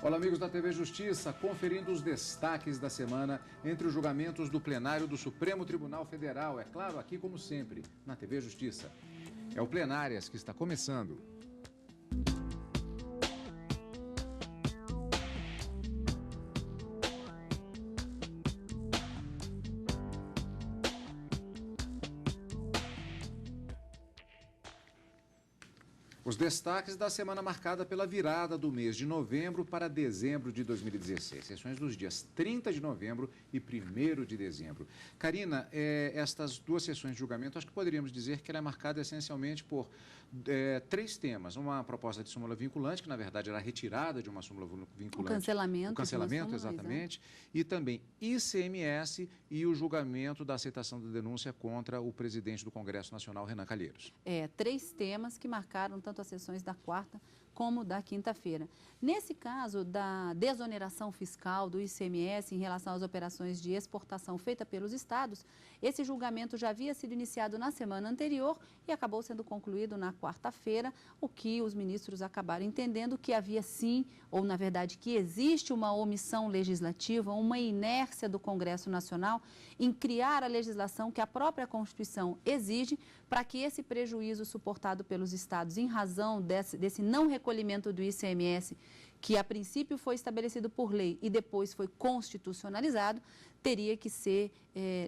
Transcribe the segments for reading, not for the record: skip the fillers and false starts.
Olá, amigos da TV Justiça, conferindo os destaques da semana entre os julgamentos do plenário do Supremo Tribunal Federal. É claro, aqui como sempre, na TV Justiça. É o Plenárias que está começando. Os destaques da semana marcada pela virada do mês de novembro para dezembro de 2016. Sessões dos dias 30 de novembro e 1º de dezembro. Karina, estas duas sessões de julgamento, acho que poderíamos dizer que ela é marcada essencialmente por três temas. Uma proposta de súmula vinculante, que na verdade era a retirada de uma súmula vinculante. O cancelamento. O cancelamento, exatamente. E também ICMS e o julgamento da aceitação da denúncia contra o presidente do Congresso Nacional, Renan Calheiros. Três temas que marcaram tanto as sessões da quarta como da quinta-feira. Nesse caso da desoneração fiscal do ICMS em relação às operações de exportação feita pelos estados, esse julgamento já havia sido iniciado na semana anterior e acabou sendo concluído na quarta-feira, o que os ministros acabaram entendendo que havia sim, ou na verdade que existe uma omissão legislativa, uma inércia do Congresso Nacional em criar a legislação que a própria Constituição exige para que esse prejuízo suportado pelos estados em razão desse não recolhimento do ICMS, que a princípio foi estabelecido por lei e depois foi constitucionalizado, teria que ser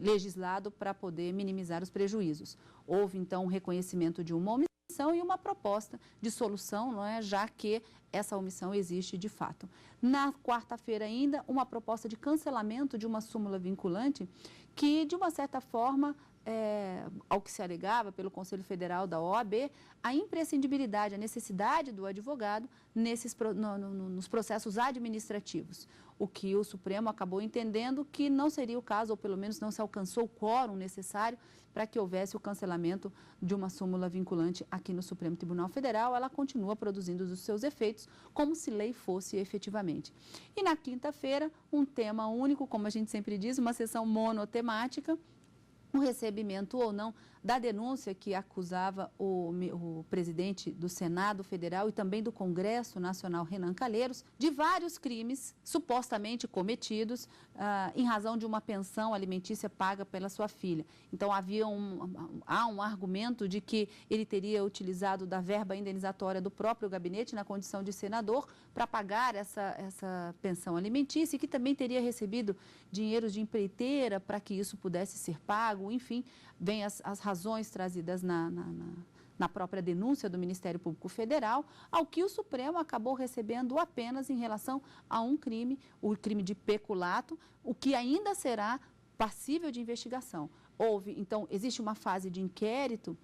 legislado para poder minimizar os prejuízos. Houve, então, um reconhecimento de uma omissão e uma proposta de solução, não é? Já que essa omissão existe de fato. Na quarta-feira ainda, uma proposta de cancelamento de uma súmula vinculante que, de uma certa forma, ao que se alegava pelo Conselho Federal da OAB, a imprescindibilidade, a necessidade do advogado nos processos administrativos, o que o Supremo acabou entendendo que não seria o caso, ou pelo menos não se alcançou o quórum necessário para que houvesse o cancelamento de uma súmula vinculante aqui no Supremo Tribunal Federal. Ela continua produzindo os seus efeitos como se lei fosse efetivamente. E na quinta-feira, um tema único, como a gente sempre diz, uma sessão monotemática, o recebimento ou não da denúncia que acusava o presidente do Senado Federal e também do Congresso Nacional, Renan Calheiros, de vários crimes supostamente cometidos em razão de uma pensão alimentícia paga pela sua filha. Então, há um argumento de que ele teria utilizado da verba indenizatória do próprio gabinete na condição de senador para pagar essa pensão alimentícia e que também teria recebido dinheiros de empreiteira para que isso pudesse ser pago. Enfim, vem as razões trazidas na própria denúncia do Ministério Público Federal, ao que o Supremo acabou recebendo apenas em relação a um crime, o crime de peculato, o que ainda será passível de investigação. Então, existe uma fase de inquérito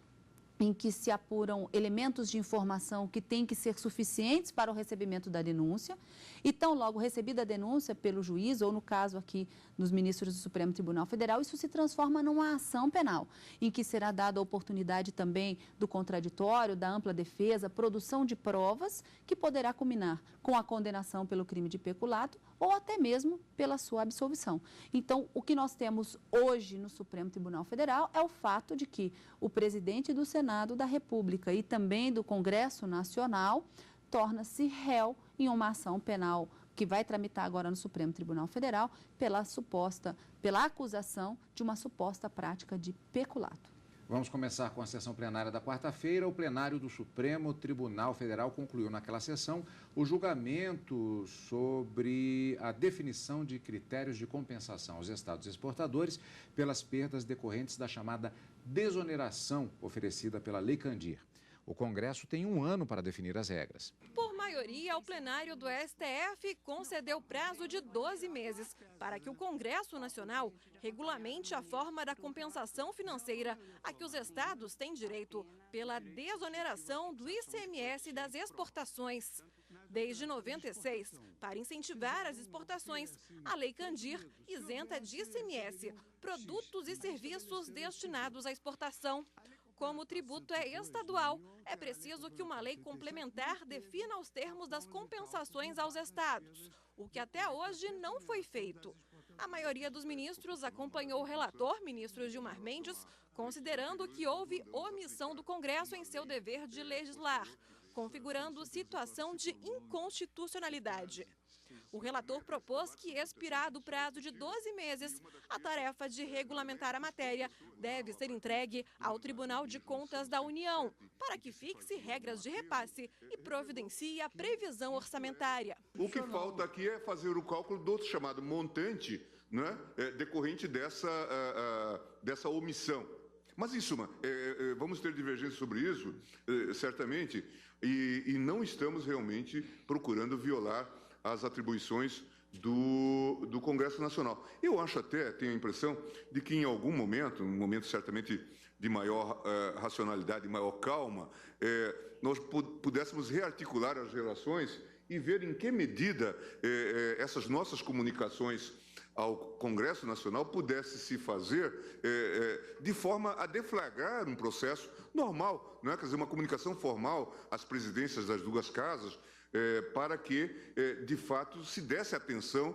em que se apuram elementos de informação que têm que ser suficientes para o recebimento da denúncia. E tão logo recebida a denúncia pelo juiz, ou no caso aqui dos ministros do Supremo Tribunal Federal, isso se transforma numa ação penal, em que será dada a oportunidade também do contraditório, da ampla defesa, produção de provas que poderá culminar com a condenação pelo crime de peculato ou até mesmo pela sua absolvição. Então, o que nós temos hoje no Supremo Tribunal Federal é o fato de que o presidente do Senado da República e também do Congresso Nacional torna-se réu em uma ação penal que vai tramitar agora no Supremo Tribunal Federal pela acusação de uma suposta prática de peculato. Vamos começar com a sessão plenária da quarta-feira. O plenário do Supremo Tribunal Federal concluiu naquela sessão o julgamento sobre a definição de critérios de compensação aos estados exportadores pelas perdas decorrentes da chamada desoneração oferecida pela Lei Candir. O Congresso tem 1 ano para definir as regras. Por maioria, o plenário do STF concedeu prazo de 12 meses para que o Congresso Nacional regulamente a forma da compensação financeira a que os estados têm direito pela desoneração do ICMS das exportações. Desde 96, para incentivar as exportações, a Lei Candir isenta de ICMS produtos e serviços destinados à exportação. Como o tributo é estadual, é preciso que uma lei complementar defina os termos das compensações aos estados, o que até hoje não foi feito. A maioria dos ministros acompanhou o relator, ministro Gilmar Mendes, considerando que houve omissão do Congresso em seu dever de legislar, configurando situação de inconstitucionalidade. O relator propôs que, expirado o prazo de 12 meses, a tarefa de regulamentar a matéria deve ser entregue ao Tribunal de Contas da União, para que fixe regras de repasse e providencie a previsão orçamentária. O que falta aqui é fazer o cálculo do chamado montante, né, decorrente dessa omissão. Mas, em suma, vamos ter divergência sobre isso, certamente, e não estamos realmente procurando violar as atribuições do Congresso Nacional. Eu acho até, tenho a impressão, de que em algum momento, um momento certamente de maior racionalidade, maior calma, nós pudéssemos rearticular as relações e ver em que medida essas nossas comunicações ao Congresso Nacional pudesse se fazer de forma a deflagrar um processo normal, não é? Quer dizer, uma comunicação formal às presidências das duas casas, para que, de fato, se desse atenção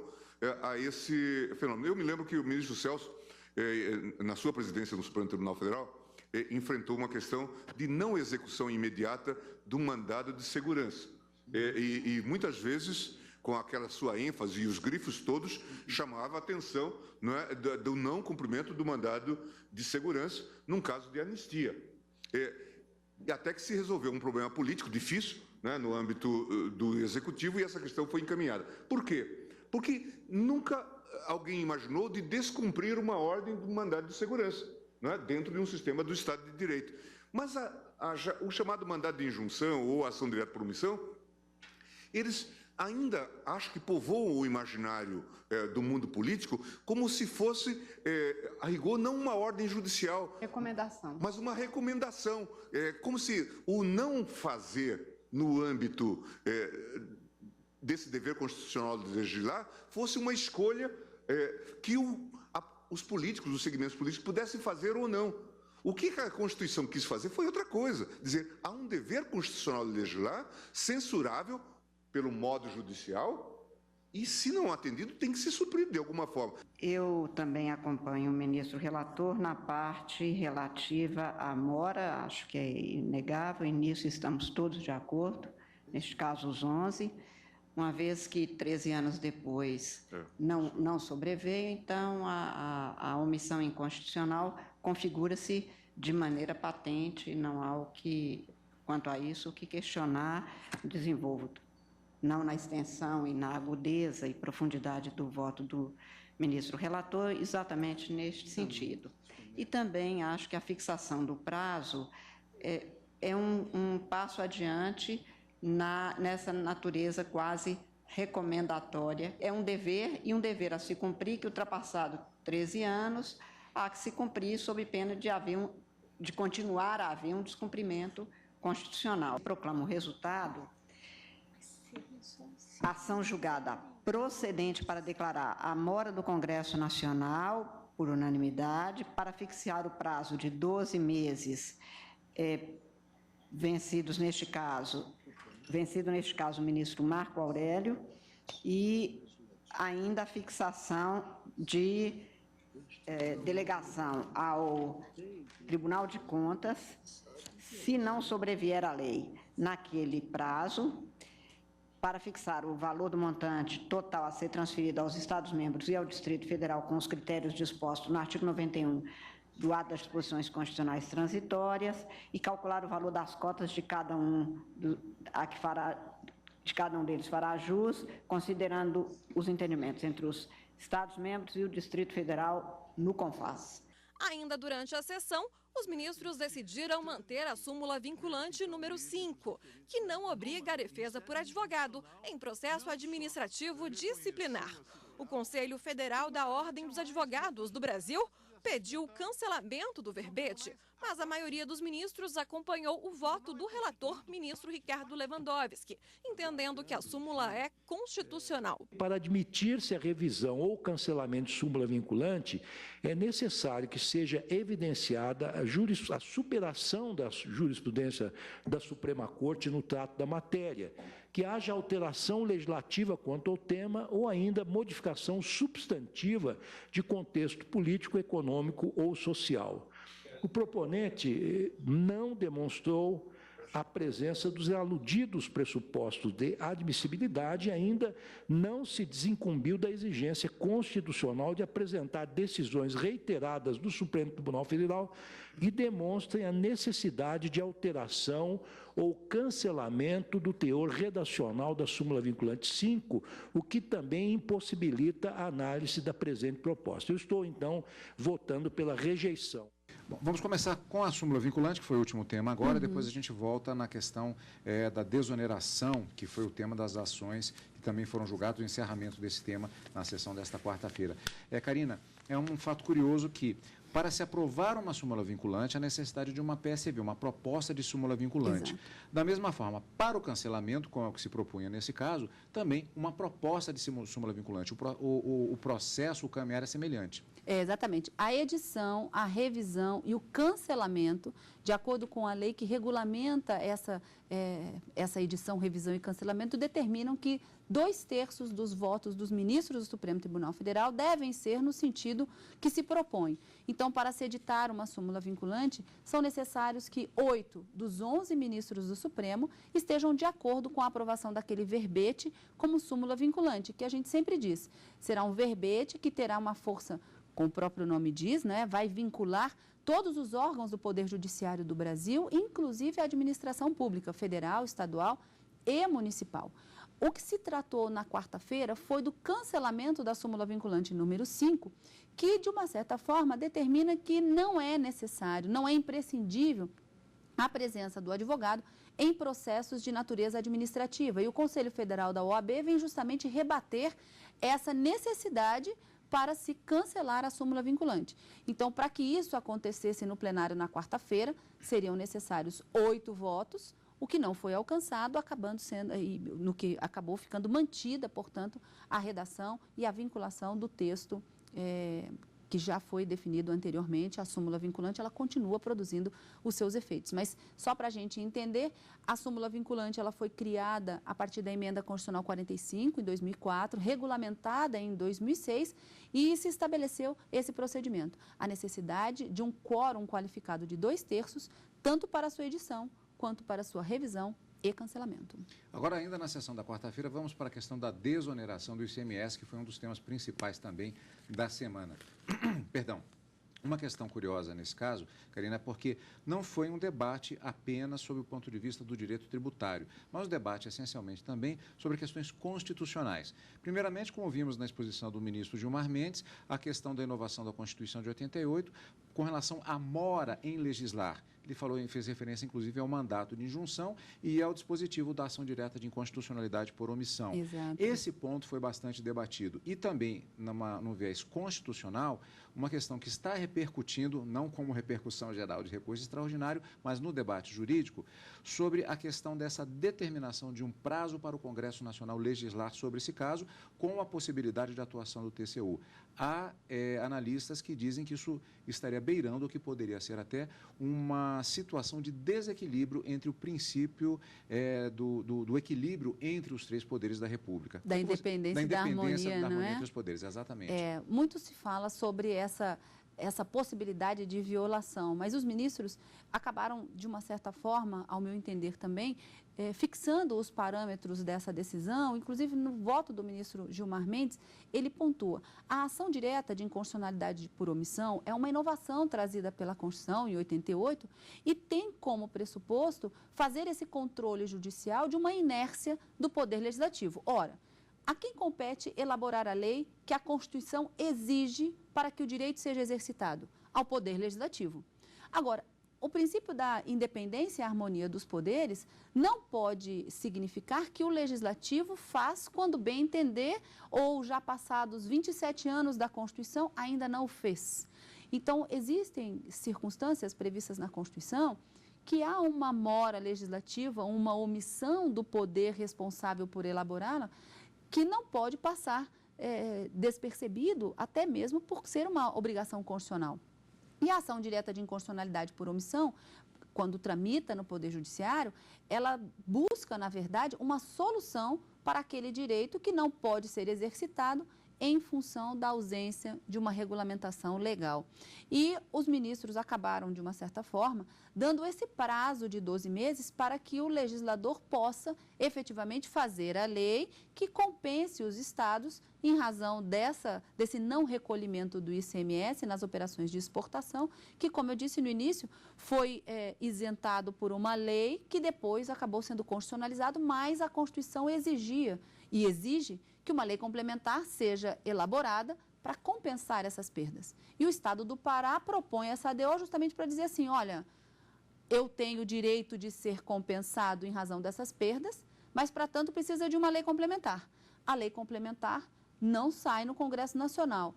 a esse fenômeno. Eu me lembro que o ministro Celso, na sua presidência no Supremo Tribunal Federal, enfrentou uma questão de não execução imediata do mandado de segurança. E muitas vezes, com aquela sua ênfase e os grifos todos, chamava a atenção, não é, do não cumprimento do mandado de segurança num caso de anistia. E até que se resolveu um problema político difícil, né, no âmbito do Executivo, e essa questão foi encaminhada. Por quê? Porque nunca alguém imaginou de descumprir uma ordem do mandado de segurança, né, dentro de um sistema do Estado de Direito. Mas o chamado mandado de injunção ou ação direta por omissão, eles ainda acho que povoam o imaginário do mundo político como se fosse, a rigor, não uma ordem judicial. Recomendação. Mas uma recomendação. Como se o não fazer no âmbito desse dever constitucional de legislar fosse uma escolha que os políticos, os segmentos políticos, pudessem fazer ou não. O que a Constituição quis fazer foi outra coisa. Dizer, há um dever constitucional de legislar censurável pelo modo judicial, e, se não atendido, tem que ser suprido de alguma forma. Eu também acompanho o ministro relator na parte relativa à mora, acho que é inegável, e nisso estamos todos de acordo, neste caso os 11, uma vez que 13 anos depois não sobreveio, então a omissão inconstitucional configura-se de maneira patente, não há quanto a isso, o que questionar, desenvolvo não na extensão e na agudeza e profundidade do voto do ministro relator, exatamente neste sentido. E também acho que a fixação do prazo é um passo adiante nessa natureza quase recomendatória. É um dever, e um dever a se cumprir, que ultrapassado 13 anos, há que se cumprir sob pena de continuar a haver um descumprimento constitucional. Proclamo o resultado. Ação julgada procedente para declarar a mora do Congresso Nacional, por unanimidade, para fixar o prazo de 12 meses, vencido neste caso o ministro Marco Aurélio, e ainda a fixação de delegação ao Tribunal de Contas, se não sobrevier a lei naquele prazo, para fixar o valor do montante total a ser transferido aos Estados-membros e ao Distrito Federal com os critérios dispostos no artigo 91 do ato das disposições constitucionais transitórias e calcular o valor das cotas de cada um deles fará jus, considerando os entendimentos entre os Estados-membros e o Distrito Federal no CONFAS. Ainda durante a sessão, os ministros decidiram manter a súmula vinculante número 5, que não obriga a defesa por advogado em processo administrativo disciplinar. O Conselho Federal da Ordem dos Advogados do Brasil pediu o cancelamento do verbete, mas a maioria dos ministros acompanhou o voto do relator, ministro Ricardo Lewandowski, entendendo que a súmula é constitucional. Para admitir-se a revisão ou cancelamento de súmula vinculante, é necessário que seja evidenciada a superação da jurisprudência da Suprema Corte no trato da matéria, que haja alteração legislativa quanto ao tema ou ainda modificação substantiva de contexto político, econômico ou social. O proponente não demonstrou a presença dos aludidos pressupostos de admissibilidade e ainda não se desincumbiu da exigência constitucional de apresentar decisões reiteradas do Supremo Tribunal Federal que demonstrem a necessidade de alteração ou cancelamento do teor redacional da súmula vinculante 5, o que também impossibilita a análise da presente proposta. Eu estou, então, votando pela rejeição. Bom, vamos começar com a súmula vinculante, que foi o último tema agora, depois a gente volta na questão da desoneração, que foi o tema das ações que também foram julgadas, o encerramento desse tema na sessão desta quarta-feira. Karina, é um fato curioso que, para se aprovar uma súmula vinculante, há necessidade de uma PSV, uma proposta de súmula vinculante. Exato. Da mesma forma, para o cancelamento, como é o que se propunha nesse caso, também uma proposta de súmula vinculante. O processo, o caminhar é semelhante. Exatamente. A edição, a revisão e o cancelamento, de acordo com a lei que regulamenta essa edição, revisão e cancelamento, determinam que 2/3 dos votos dos ministros do Supremo Tribunal Federal devem ser no sentido que se propõe. Então, para se editar uma súmula vinculante, são necessários que 8 dos 11 ministros do Supremo estejam de acordo com a aprovação daquele verbete como súmula vinculante, que a gente sempre diz, será um verbete que terá uma força, como o próprio nome diz, né, vai vincular todos os órgãos do Poder Judiciário do Brasil, inclusive a administração pública, federal, estadual e municipal. O que se tratou na quarta-feira foi do cancelamento da súmula vinculante número 5, que, de uma certa forma, determina que não é necessário, não é imprescindível a presença do advogado em processos de natureza administrativa. E o Conselho Federal da OAB vem justamente rebater essa necessidade para se cancelar a súmula vinculante. Então, para que isso acontecesse no plenário na quarta-feira, seriam necessários 8 votos, o que não foi alcançado, no que acabou ficando mantida, portanto, a redação e a vinculação do texto que já foi definido anteriormente. A súmula vinculante, ela continua produzindo os seus efeitos. Mas, só para a gente entender, a súmula vinculante ela foi criada a partir da Emenda Constitucional 45, em 2004, regulamentada em 2006, e se estabeleceu esse procedimento. A necessidade de um quórum qualificado de 2/3, tanto para a sua edição, quanto para a sua revisão e cancelamento. Agora, ainda na sessão da quarta-feira, vamos para a questão da desoneração do ICMS, que foi um dos temas principais também da semana. Perdão. Uma questão curiosa nesse caso, Karina, é porque não foi um debate apenas sobre o ponto de vista do direito tributário, mas um debate essencialmente também sobre questões constitucionais. Primeiramente, como vimos na exposição do ministro Gilmar Mendes, a questão da inovação da Constituição de 88, com relação à mora em legislar. Ele fez referência, inclusive, ao mandato de injunção e ao dispositivo da ação direta de inconstitucionalidade por omissão. Exato. Esse ponto foi bastante debatido. E também, no viés constitucional, uma questão que está repercutindo, não como repercussão geral de recurso extraordinário, mas no debate jurídico, sobre a questão dessa determinação de um prazo para o Congresso Nacional legislar sobre esse caso, com a possibilidade de atuação do TCU. Há analistas que dizem que isso estaria beirando, ou que poderia ser até uma situação de desequilíbrio entre o princípio do equilíbrio entre os 3 poderes da República. Da independência e da harmonia, não é? Entre os poderes, exatamente. Muito se fala sobre essa possibilidade de violação, mas os ministros acabaram, de uma certa forma, ao meu entender também, fixando os parâmetros dessa decisão. Inclusive, no voto do ministro Gilmar Mendes, ele pontua: a ação direta de inconstitucionalidade por omissão é uma inovação trazida pela Constituição em 88 e tem como pressuposto fazer esse controle judicial de uma inércia do Poder Legislativo. Ora, a quem compete elaborar a lei que a Constituição exige para que o direito seja exercitado? Ao Poder Legislativo. Agora, o princípio da independência e harmonia dos poderes não pode significar que o Legislativo faz quando bem entender, ou já passados 27 anos da Constituição ainda não o fez. Então, existem circunstâncias previstas na Constituição que há uma mora legislativa, uma omissão do poder responsável por elaborá-la, que não pode passar despercebido, até mesmo por ser uma obrigação constitucional. E a ação direta de inconstitucionalidade por omissão, quando tramita no Poder Judiciário, ela busca, na verdade, uma solução para aquele direito que não pode ser exercitado em função da ausência de uma regulamentação legal. E os ministros acabaram, de uma certa forma, dando esse prazo de 12 meses para que o legislador possa efetivamente fazer a lei que compense os estados em razão desse não recolhimento do ICMS nas operações de exportação, que, como eu disse no início, foi isentado por uma lei que depois acabou sendo constitucionalizado, mas a Constituição exigia e exige que uma lei complementar seja elaborada para compensar essas perdas. E o Estado do Pará propõe essa ADO justamente para dizer assim, olha, eu tenho o direito de ser compensado em razão dessas perdas, mas, para tanto, precisa de uma lei complementar. A lei complementar não sai no Congresso Nacional.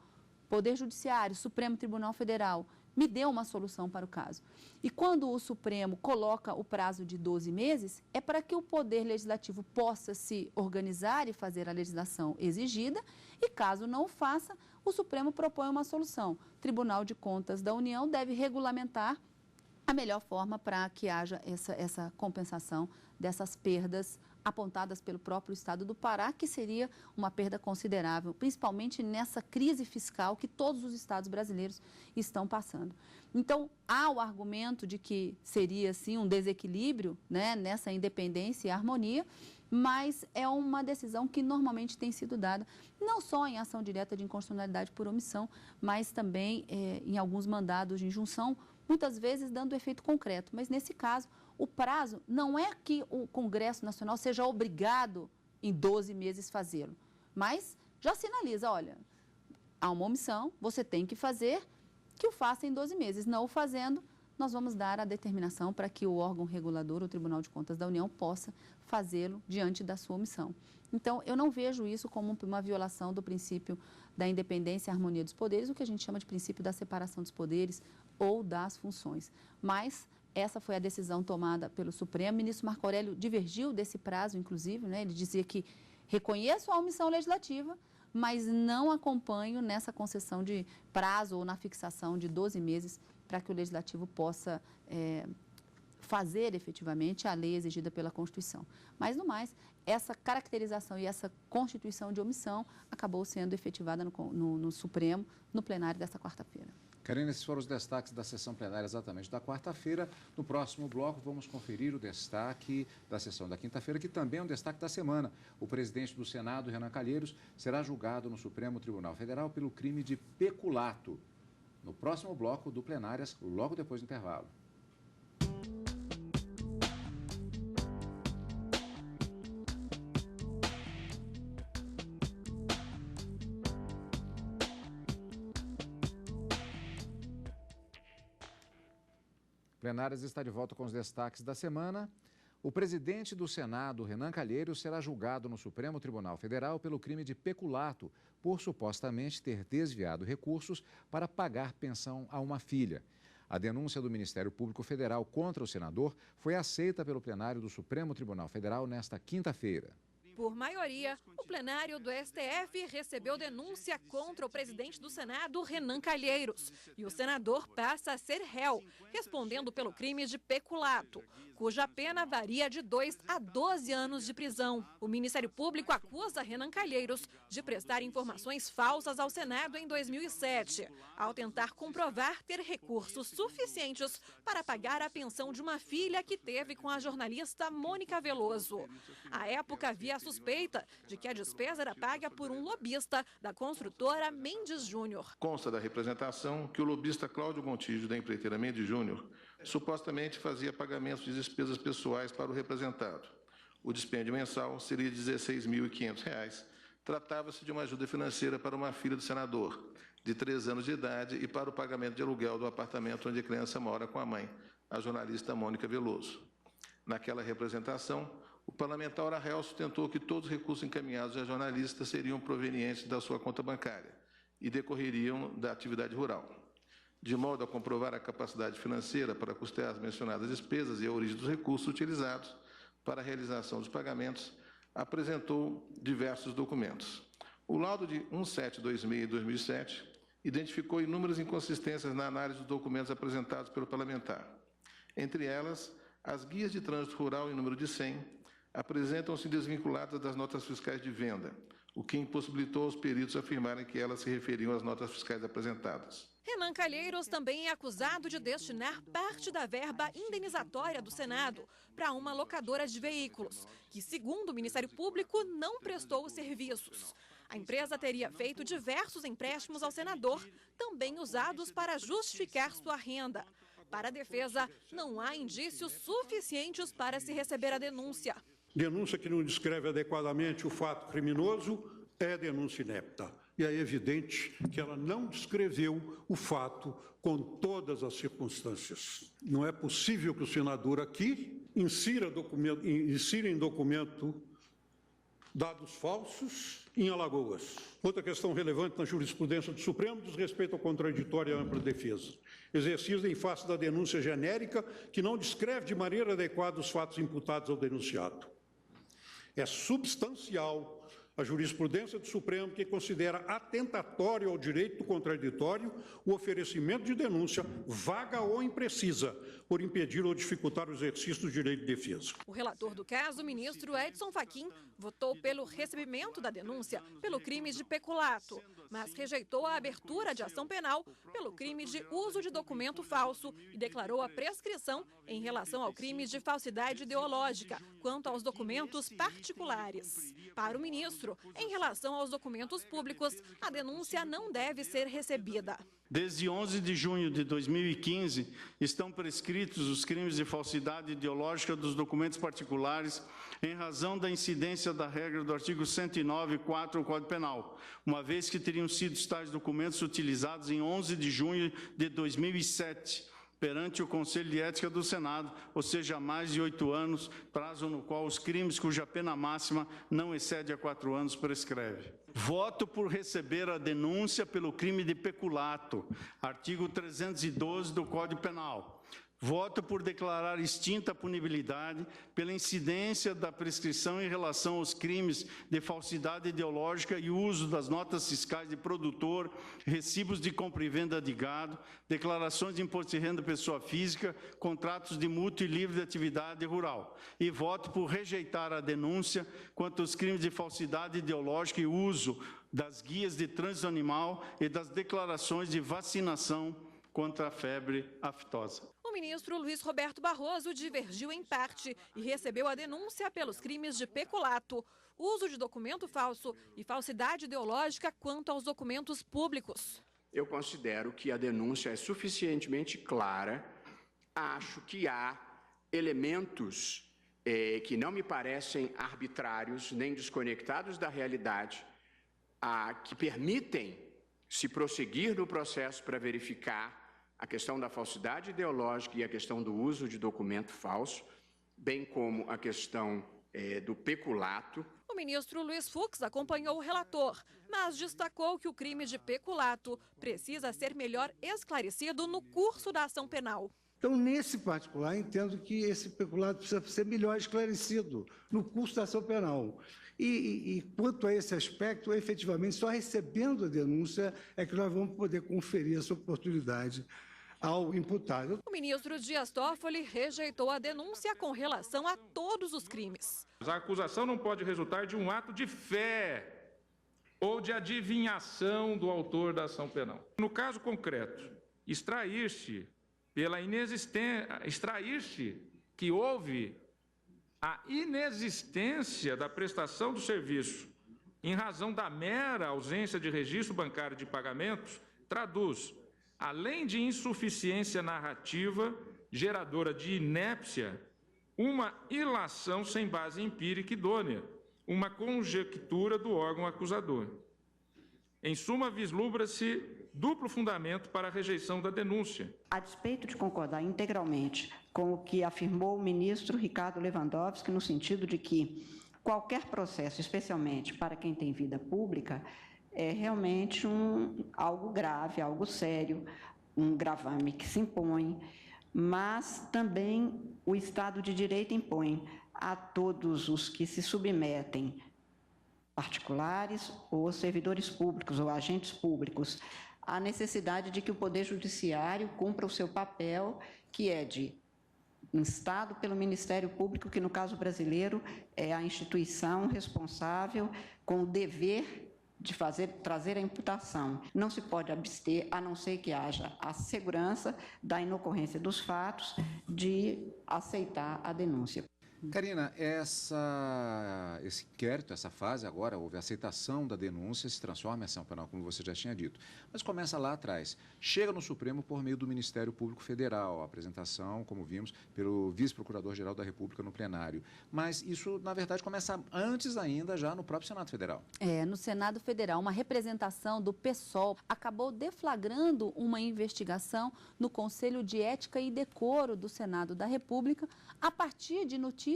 Poder Judiciário, Supremo Tribunal Federal, me deu uma solução para o caso. E quando o Supremo coloca o prazo de 12 meses, é para que o Poder Legislativo possa se organizar e fazer a legislação exigida, e caso não o faça, o Supremo propõe uma solução. O Tribunal de Contas da União deve regulamentar a melhor forma para que haja essa compensação dessas perdas apontadas pelo próprio Estado do Pará, que seria uma perda considerável, principalmente nessa crise fiscal que todos os estados brasileiros estão passando. Então, há o argumento de que seria, sim, um desequilíbrio, né, nessa independência e harmonia, mas é uma decisão que normalmente tem sido dada, não só em ação direta de inconstitucionalidade por omissão, mas também em alguns mandados de injunção, muitas vezes dando efeito concreto. Mas, nesse caso, o prazo não é que o Congresso Nacional seja obrigado em 12 meses fazê-lo, mas já sinaliza, olha, há uma omissão, você tem que fazer, que o faça em 12 meses. Não o fazendo, nós vamos dar a determinação para que o órgão regulador, o Tribunal de Contas da União, possa fazê-lo diante da sua omissão. Então, eu não vejo isso como uma violação do princípio da independência e harmonia dos poderes, o que a gente chama de princípio da separação dos poderes ou das funções. Mas essa foi a decisão tomada pelo Supremo. O ministro Marco Aurélio divergiu desse prazo, inclusive, né? Ele dizia que reconheço a omissão legislativa, mas não acompanho nessa concessão de prazo ou na fixação de 12 meses para que o Legislativo possa fazer efetivamente a lei exigida pela Constituição. Mas, no mais, essa caracterização e essa constituição de omissão acabou sendo efetivada no Supremo, no plenário desta quarta-feira. Karina, esses foram os destaques da sessão plenária exatamente da quarta-feira. No próximo bloco, vamos conferir o destaque da sessão da quinta-feira, que também é um destaque da semana. O presidente do Senado, Renan Calheiros, será julgado no Supremo Tribunal Federal pelo crime de peculato. No próximo bloco do Plenárias, logo depois do intervalo. Plenárias está de volta com os destaques da semana. O presidente do Senado, Renan Calheiros, será julgado no Supremo Tribunal Federal pelo crime de peculato, por supostamente ter desviado recursos para pagar pensão a uma filha. A denúncia do Ministério Público Federal contra o senador foi aceita pelo plenário do Supremo Tribunal Federal nesta quinta-feira. Por maioria, o plenário do STF recebeu denúncia contra o presidente do Senado, Renan Calheiros, e o senador passa a ser réu, respondendo pelo crime de peculato, cuja pena varia de 2 a 12 anos de prisão. O Ministério Público acusa Renan Calheiros de prestar informações falsas ao Senado em 2007, ao tentar comprovar ter recursos suficientes para pagar a pensão de uma filha que teve com a jornalista Mônica Veloso. À época, havia a suspeita de que a despesa era paga por um lobista da construtora Mendes Júnior. Consta da representação que o lobista Cláudio Gontijo, da empreiteira Mendes Júnior, supostamente fazia pagamentos de despesas pessoais para o representado. O dispêndio mensal seria de R$ 16.500. Tratava-se de uma ajuda financeira para uma filha do senador, de 3 anos de idade, e para o pagamento de aluguel do apartamento onde a criança mora com a mãe, a jornalista Mônica Veloso. Naquela representação, o parlamentar réu sustentou que todos os recursos encaminhados à jornalista seriam provenientes da sua conta bancária e decorreriam da atividade rural. De modo a comprovar a capacidade financeira para custear as mencionadas despesas e a origem dos recursos utilizados para a realização dos pagamentos, apresentou diversos documentos. O laudo de 1726 de 2007 identificou inúmeras inconsistências na análise dos documentos apresentados pelo parlamentar. Entre elas, as guias de trânsito rural em número de 100 apresentam-se desvinculadas das notas fiscais de venda, o que impossibilitou os peritos afirmarem que elas se referiam às notas fiscais apresentadas. Renan Calheiros também é acusado de destinar parte da verba indenizatória do Senado para uma locadora de veículos, que, segundo o Ministério Público, não prestou os serviços. A empresa teria feito diversos empréstimos ao senador, também usados para justificar sua renda. Para a defesa, não há indícios suficientes para se receber a denúncia. Denúncia que não descreve adequadamente o fato criminoso é denúncia inepta. E é evidente que ela não descreveu o fato com todas as circunstâncias. Não é possível que o senador aqui insira em documento dados falsos em Alagoas. Outra questão relevante na jurisprudência do Supremo diz respeito ao contraditório e à ampla defesa, exercido em face da denúncia genérica que não descreve de maneira adequada os fatos imputados ao denunciado. É substancial a jurisprudência do Supremo que considera atentatório ao direito do contraditório o oferecimento de denúncia vaga ou imprecisa, por impedir ou dificultar o exercício do direito de defesa. O relator do caso, o ministro Edson Fachin, votou pelo recebimento da denúncia pelo crime de peculato, mas rejeitou a abertura de ação penal pelo crime de uso de documento falso e declarou a prescrição em relação ao crime de falsidade ideológica quanto aos documentos particulares. Para o ministro, em relação aos documentos públicos, a denúncia não deve ser recebida. Desde 11 de junho de 2015, estão prescritos os crimes de falsidade ideológica dos documentos particulares em razão da incidência da regra do artigo 109.4 do Código Penal, uma vez que teriam sido tais documentos utilizados em 11 de junho de 2007, perante o Conselho de Ética do Senado, ou seja, há mais de 8 anos, prazo no qual os crimes cuja pena máxima não excede a 4 anos prescreve. Voto por receber a denúncia pelo crime de peculato, artigo 312 do Código Penal. Voto por declarar extinta a punibilidade pela incidência da prescrição em relação aos crimes de falsidade ideológica e uso das notas fiscais de produtor, recibos de compra e venda de gado, declarações de imposto de renda pessoa física, contratos de mútuo e livre de atividade rural. E voto por rejeitar a denúncia quanto aos crimes de falsidade ideológica e uso das guias de trânsito animal e das declarações de vacinação contra a febre aftosa. O ministro Luiz Roberto Barroso divergiu em parte e recebeu a denúncia pelos crimes de peculato, uso de documento falso e falsidade ideológica quanto aos documentos públicos. Eu considero que a denúncia é suficientemente clara. Acho que há elementos que não me parecem arbitrários nem desconectados da realidade, que permitem se prosseguir no processo para verificar a questão da falsidade ideológica e a questão do uso de documento falso, bem como a questão do peculato. O ministro Luiz Fux acompanhou o relator, mas destacou que o crime de peculato precisa ser melhor esclarecido no curso da ação penal. Então, nesse particular, entendo que esse peculato precisa ser melhor esclarecido no curso da ação penal. E quanto a esse aspecto, efetivamente, só recebendo a denúncia é que nós vamos poder conferir essa oportunidade ao imputado. O ministro Dias Toffoli rejeitou a denúncia com relação a todos os crimes. A acusação não pode resultar de um ato de fé ou de adivinhação do autor da ação penal. No caso concreto, extrair-se que houve a inexistência da prestação do serviço em razão da mera ausência de registro bancário de pagamentos, traduz, além de insuficiência narrativa geradora de inépcia, uma ilação sem base empírica idônea, uma conjectura do órgão acusador. Em suma, vislumbra-se duplo fundamento para a rejeição da denúncia. A despeito de concordar integralmente com o que afirmou o ministro Ricardo Lewandowski, no sentido de que qualquer processo, especialmente para quem tem vida pública, é realmente algo grave, algo sério, um gravame que se impõe, mas também o Estado de Direito impõe a todos os que se submetem, particulares ou servidores públicos ou agentes públicos, a necessidade de que o Poder Judiciário cumpra o seu papel, que é de instado pelo Ministério Público, que no caso brasileiro é a instituição responsável com o dever de trazer a imputação. Não se pode abster, a não ser que haja a segurança da inocorrência dos fatos, de aceitar a denúncia. Karina, esse inquérito, essa fase agora, houve a aceitação da denúncia, se transforma em ação penal, como você já tinha dito. Mas começa lá atrás. Chega no Supremo por meio do Ministério Público Federal, a apresentação, como vimos, pelo Vice-Procurador-Geral da República no plenário. Mas isso, na verdade, começa antes ainda, já no próprio Senado Federal. No Senado Federal, uma representação do PSOL acabou deflagrando uma investigação no Conselho de Ética e Decoro do Senado da República, a partir de notícias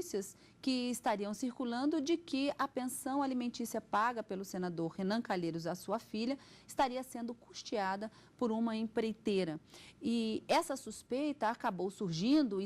que estariam circulando de que a pensão alimentícia paga pelo senador Renan Calheiros à sua filha estaria sendo custeada por uma empreiteira. E essa suspeita acabou surgindo,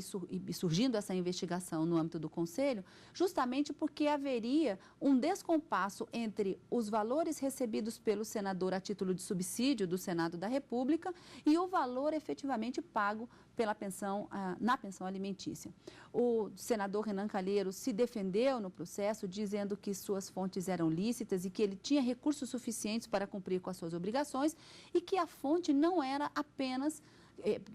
surgindo essa investigação no âmbito do Conselho, justamente porque haveria um descompasso entre os valores recebidos pelo senador a título de subsídio do Senado da República e o valor efetivamente pago pela pensão, na pensão alimentícia. O senador Renan Calheiros se defendeu no processo, dizendo que suas fontes eram lícitas e que ele tinha recursos suficientes para cumprir com as suas obrigações e que a fonte não era apenas,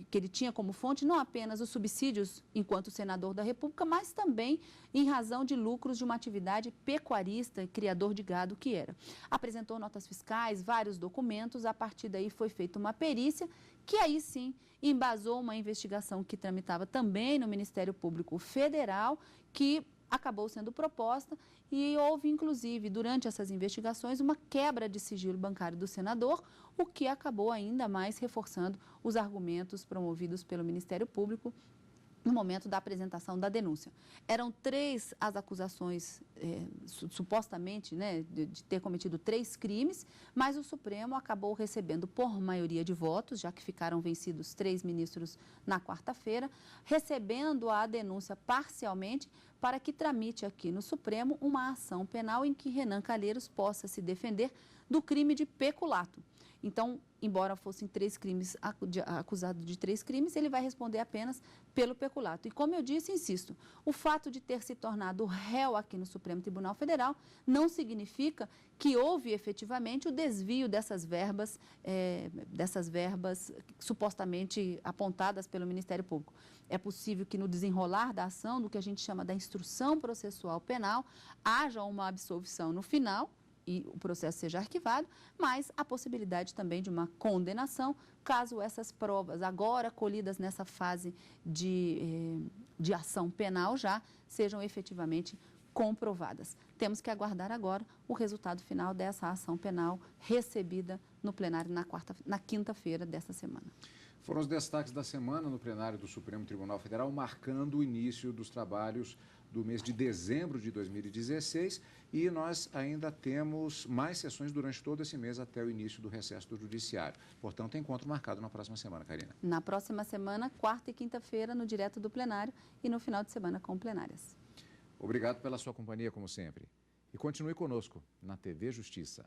que ele tinha como fonte não apenas os subsídios enquanto senador da República, mas também em razão de lucros de uma atividade pecuarista e criador de gado que era. Apresentou notas fiscais, vários documentos, a partir daí foi feita uma perícia que aí sim embasou uma investigação que tramitava também no Ministério Público Federal, que acabou sendo proposta e houve, inclusive, durante essas investigações, uma quebra de sigilo bancário do senador, o que acabou ainda mais reforçando os argumentos promovidos pelo Ministério Público no momento da apresentação da denúncia. Eram 3 as acusações, supostamente, de ter cometido 3 crimes, mas o Supremo acabou recebendo por maioria de votos, já que ficaram vencidos 3 ministros na quarta-feira, recebendo a denúncia parcialmente para que tramite aqui no Supremo uma ação penal em que Renan Calheiros possa se defender do crime de peculato. Então, embora fossem 3 crimes, acusado de 3 crimes, ele vai responder apenas pelo peculato. E como eu disse, insisto, o fato de ter se tornado réu aqui no Supremo Tribunal Federal não significa que houve efetivamente o desvio dessas verbas supostamente apontadas pelo Ministério Público. É possível que no desenrolar da ação, do que a gente chama da instrução processual penal, haja uma absolvição no final, e o processo seja arquivado, mas a possibilidade também de uma condenação, caso essas provas, agora colhidas nessa fase de ação penal já, sejam efetivamente comprovadas. Temos que aguardar agora o resultado final dessa ação penal recebida no plenário na quinta-feira desta semana. Foram os destaques da semana no plenário do Supremo Tribunal Federal, marcando o início dos trabalhos do mês de dezembro de 2016 e nós ainda temos mais sessões durante todo esse mês até o início do recesso do Judiciário. Portanto, encontro marcado na próxima semana, Karina. Na próxima semana, quarta e quinta-feira, no direto do plenário e no final de semana com plenárias. Obrigado pela sua companhia, como sempre. E continue conosco na TV Justiça.